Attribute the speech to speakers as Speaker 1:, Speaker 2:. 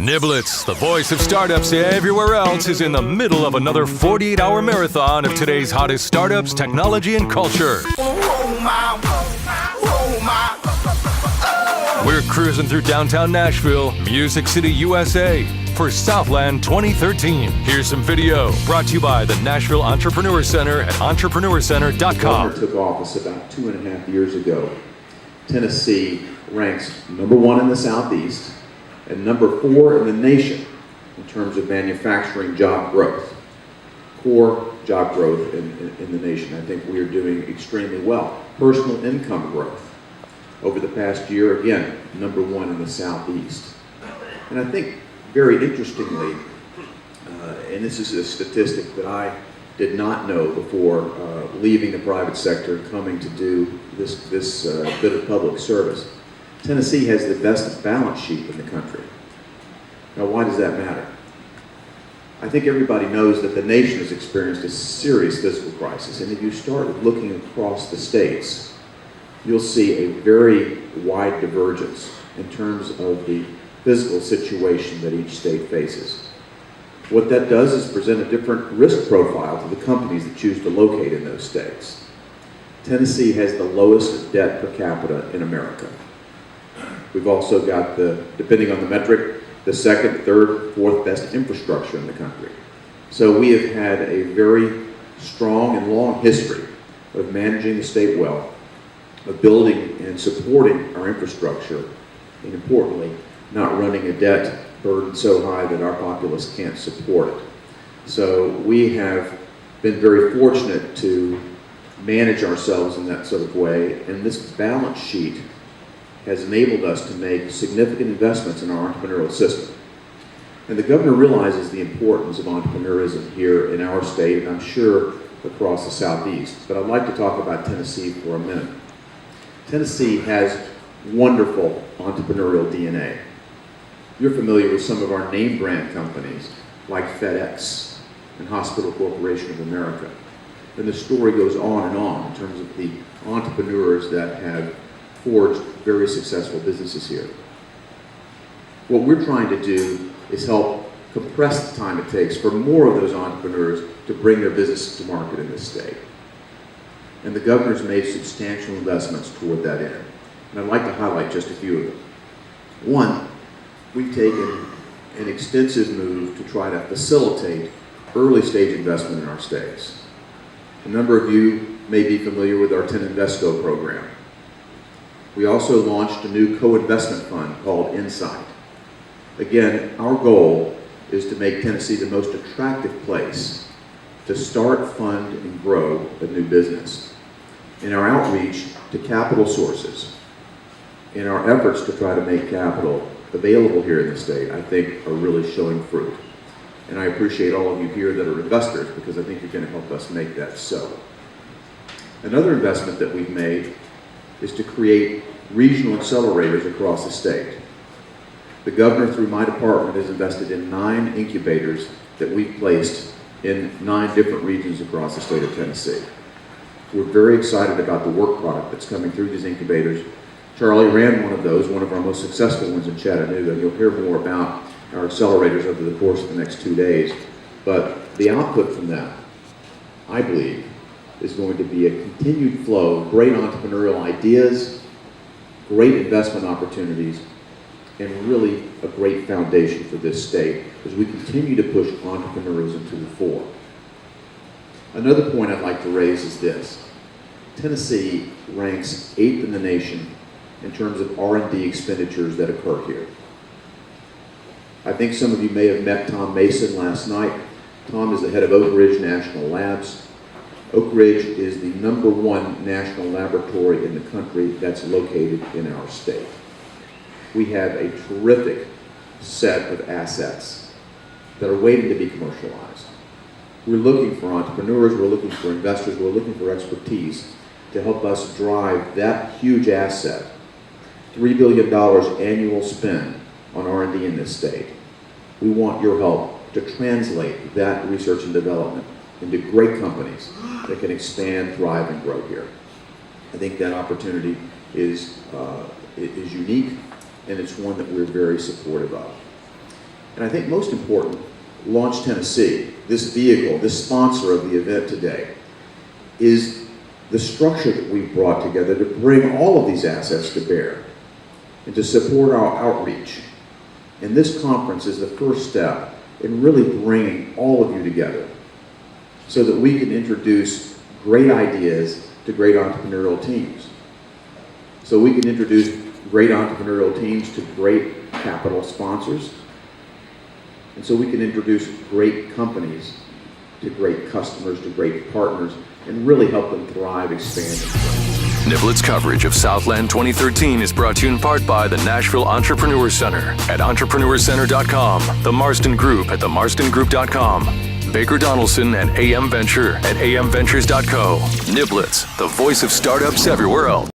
Speaker 1: Niblets, the voice of startups everywhere else, is in the middle of another 48-hour marathon of today's hottest startups, technology, and culture. We're cruising through downtown Nashville, Music City, USA, for Southland 2013. Here's some video brought to you by the Nashville Entrepreneur Center at entrepreneurcenter.com.
Speaker 2: Governor took office about 2.5 years ago. Tennessee ranks #1 in the Southeast and #4 in the nation in terms of manufacturing job growth, core job growth in the nation. I think we are doing extremely well. Personal income growth over the past year, again, #1 in the Southeast. And I think very interestingly, and this is a statistic that I did not know before leaving the private sector and coming to do this bit of public service, Tennessee has the best balance sheet in the country. Now, why does that matter? I think everybody knows that the nation has experienced a serious fiscal crisis, and if you start looking across the states, you'll see a very wide divergence in terms of the fiscal situation that each state faces. What that does is present a different risk profile to the companies that choose to locate in those states. Tennessee has the lowest debt per capita in America. We've also got depending on the metric, the second, third, fourth best infrastructure in the country. So we have had a very strong and long history of managing the state well, of building and supporting our infrastructure, and importantly, not running a debt burden so high that our populace can't support it. So we have been very fortunate to manage ourselves in that sort of way, and this balance sheet has enabled us to make significant investments in our entrepreneurial system. And the governor realizes the importance of entrepreneurism here in our state, and I'm sure across the Southeast. But I'd like to talk about Tennessee for a minute. Tennessee has wonderful entrepreneurial DNA. You're familiar with some of our name brand companies like FedEx and Hospital Corporation of America. And the story goes on in terms of the entrepreneurs that have forged very successful businesses here. What we're trying to do is help compress the time it takes for more of those entrepreneurs to bring their business to market in this state. And the governor's made substantial investments toward that end. And I'd like to highlight just a few of them. One, we've taken an extensive move to try to facilitate early stage investment in our states. A number of you may be familiar with our Teninvesco program. We also launched a new co-investment fund called Insight. Again, our goal is to make Tennessee the most attractive place to start, fund, and grow a new business. In our outreach to capital sources, in our efforts to try to make capital available here in the state, I think are really showing fruit. And I appreciate all of you here that are investors, because I think you're going to help us make that so. Another investment that we've made is to create regional accelerators across the state. The governor, through my department, has invested in 9 incubators that we've placed in 9 different regions across the state of Tennessee. We're very excited about the work product that's coming through these incubators. Charlie ran one of those, one of our most successful ones in Chattanooga. You'll hear more about our accelerators over the course of the next 2 days. But the output from that, I believe, is going to be a continued flow of great entrepreneurial ideas, great investment opportunities, and really a great foundation for this state as we continue to push entrepreneurism to the fore. Another point I'd like to raise is this. Tennessee ranks 8th in the nation in terms of R&D expenditures that occur here. I think some of you may have met Tom Mason last night. Tom is the head of Oak Ridge National Labs. Oak Ridge is the #1 national laboratory in the country that's located in our state. We have a terrific set of assets that are waiting to be commercialized. We're looking for entrepreneurs, we're looking for investors, we're looking for expertise to help us drive that huge asset. $3 billion annual spend on R&D in this state. We want your help to translate that research and development into great companies that can expand, thrive, and grow here. I think that opportunity is unique, and it's one that we're very supportive of. And I think most important, Launch Tennessee, this vehicle, this sponsor of the event today, is the structure that we've brought together to bring all of these assets to bear and to support our outreach. And this conference is the first step in really bringing all of you together so that we can introduce great ideas to great entrepreneurial teams. So we can introduce great entrepreneurial teams to great capital sponsors. And so we can introduce great companies to great customers, to great partners, and really help them thrive, expand, and grow.
Speaker 1: Niblett's coverage of Southland 2013 is brought to you in part by the Nashville Entrepreneur Center at entrepreneurcenter.com, the Marston Group at themarstingroup.com, Baker Donaldson and AM Venture at amventures.co. Niblett's, the voice of startups everywhere else.